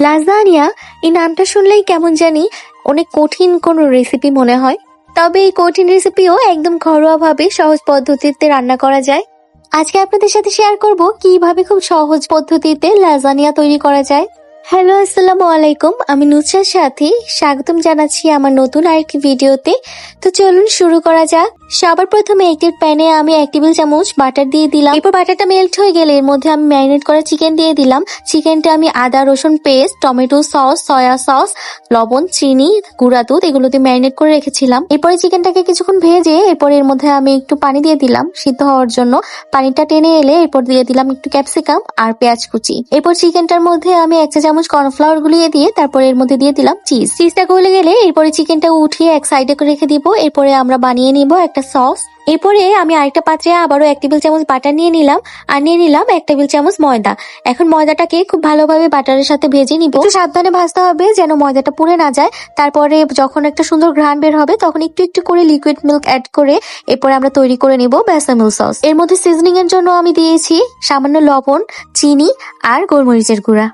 Lasagna এই নামটা শুনলেই কেমন জানি অনেক কঠিন কোনো রেসিপি মনে হয়। তবে এই কঠিন রেসিপিও একদম ঘরোয়া ভাবে সহজ পদ্ধতিতে রান্না করা যায়। আজকে আপনাদের সাথে শেয়ার করব কিভাবে খুব সহজ পদ্ধতিতে লাজানিয়া তৈরি করা যায়। হ্যালো, আসসালামু আলাইকুম। আমি নুসরাত সাথী, স্বাগতম জানাচ্ছি আমার নতুন আরেকটি ভিডিওতে। তো চলুন শুরু করা যাক। সবার প্রথমে একটি প্যানে আমি 1 টেবিল চামচ বাটার দিয়ে দিলাম। এরপর বাটারটা মেল্ট হয়ে গেলে এর মধ্যে আমি ম্যারিনেট করা চিকেন দিয়ে দিলাম। চিকেনটা আমি আদা রসুন paste, tomato sauce, soya sauce, লবণ, চিনি, গুঁড়া দুধ এগুলো দিয়ে ম্যারিনেট করে রেখেছিলাম। এরপরে চিকেনটাকে কিছুক্ষণ ভেজে এরপর এর মধ্যে আমি একটু পানি দিয়ে দিলাম সিদ্ধ হওয়ার জন্য। পানিটা টেনে এলে এরপর দিয়ে দিলাম একটু ক্যাপসিকাম আর পেঁয়াজ কুচি। এরপর চিকেনটার মধ্যে আমি 1 চা চামচ কর্নফ্লাওয়ার গুলিয়ে দিয়ে তারপর এর মধ্যে দিয়ে দিলাম চিজটা গলে গেলে এরপরে চিকেনটা উঠিয়ে এক সাইডে করে রেখে দিব। এরপরে আমরা বানিয়ে নিব একটা সস। এরপরে আমি আরেকটা পাত্রে আবারও 1 টেবিল চামচ বাটার নিয়ে নিলাম আর নিয়ে নিলাম 1 টেবিল চামচ ময়দা। এখন ময়দাটাকে খুব ভালোভাবে বাটারের সাথে ভেজে নিব। একটু সাবধানে ভাজতে হবে যেন ময়দাটা পুড়ে না যায়। তারপরে যখন একটা সুন্দর ঘ্রাণ বের হবে তখন একটু একটু করে লিকুইড মিল্ক অ্যাড করে এরপরে আমরা তৈরি করে নিব বেসামেল সস। এর মধ্যে সিজনিং এর জন্য আমি দিয়েছি সামান্য লবণ, চিনি আর গোলমরিচের গুঁড়া।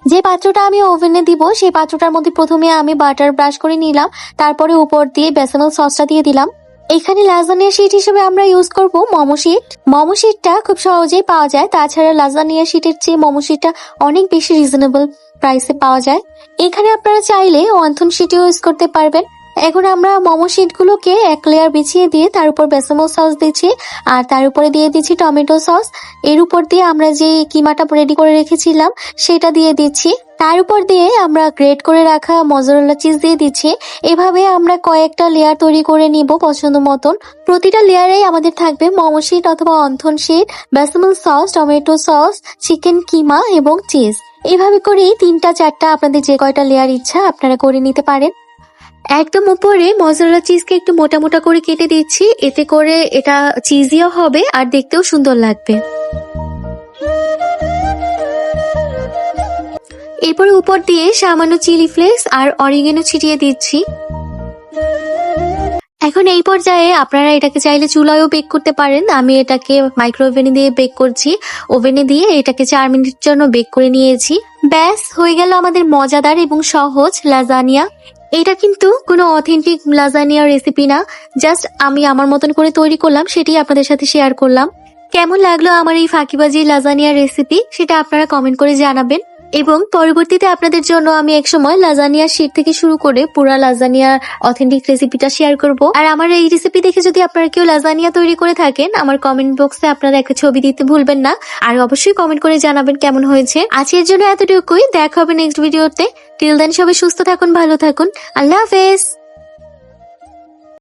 যে পাত্রটা আমি ওভেনে দিব সেই পাত্রটার মধ্যে প্রথমে আমি বাটার ব্রাশ করে নিলাম, তারপরে উপর দিয়ে বেসামেল সসটা দিয়ে দিলাম। এখানে লাজানিয়া শিট হিসেবে আমরা ইউজ করব মোমো শিট। মোমো শিটটা খুব সহজেই পাওয়া যায়। তাছাড়া লাজানিয়া শিটের চেয়ে মোমো শিটটা অনেক বেশি রিজনেবল প্রাইসে পাওয়া যায়। এখানে আপনারা চাইলে ওয়ান্থন শিট ইউজ করতে পারবেন। এখন আমরা মোমো শিট গুলোকে 1 লেয়ার বিছিয়ে দিয়ে তার উপর বেসামেল সস দিচ্ছি আর তার উপরে দিয়ে দিচ্ছি টমেটো সস। এর উপর দিয়ে আমরা যে কিমাটা রেডি করে রেখেছিলাম সেটা দিয়ে দিচ্ছি। তার উপর দিয়ে আমরা গ্রেট করে রাখা মজরেলা চিজ দিয়ে দিচ্ছি। এভাবে আমরা কয়েকটা লেয়ার তৈরি করে নিব পছন্দ মতন। প্রতিটা লেয়ারেই আমাদের থাকবে মোমো শিট অথবা wonton sheet, bechamel sauce, tomato sauce, chicken keema এবং চিজ। এভাবে করেই 3টা 4টা আপনাদের যে কয়টা লেয়ার ইচ্ছা আপনারা করে নিতে পারেন। একদম উপরে মজরেলা চিজকে একটু মোটা মোটা করে কেটে দিচ্ছি, এতে করে এটা চিজিও হবে আর দেখতেও সুন্দর লাগবে। এরপরে উপর দিয়ে সামান্য চিলি ফ্লেক্স আর অরিগেনো ছিটিয়ে দিচ্ছি। এখন এই পর্যায়ে আপনারা এটাকে চাইলে চুলায়ও বেক করতে পারেন। আমি এটাকে মাইক্রোওভেনে দিয়ে বেক করছি। ওভেনে দিয়ে এটাকে 4 মিনিটের জন্য বেক করে নিয়েছি। ব্যাস হয়ে গেল আমাদের মজাদার এবং সহজ লাজানিয়া। এটা কিন্তু কোনো অথেন্টিক লাজানিয়া রেসিপি না, জাস্ট আমি আমার মতন করে তৈরি করলাম, সেটাই আপনাদের সাথে শেয়ার করলাম। কেমন লাগলো আমার এই ফাঁকিবাজি লাজানিয়া রেসিপি সেটা আপনারা কমেন্ট করে জানাবেন। এবং পরবর্তীতে আপনাদের জন্য আমি একসময় লাজানিয়া শিট থেকে শুরু করে পুরা লাজানিয়ার অথেন্টিক রেসিপিটা শেয়ার করব। আর আমার এই রেসিপি দেখে যদি আপনারা কেউ লাজানিয়া তৈরি করে থাকেন আমার কমেন্ট বক্সে আপনারা একটা ছবি দিতে ভুলবেন না। আর অবশ্যই কমেন্ট করে জানাবেন কেমন হয়েছে। আজকের জন্য এতটুকুই, দেখা হবে নেক্সট ভিডিওতে। টিল দেন সবাই সুস্থ থাকুন, ভালো থাকুন। আল্লাহ হাফেজ।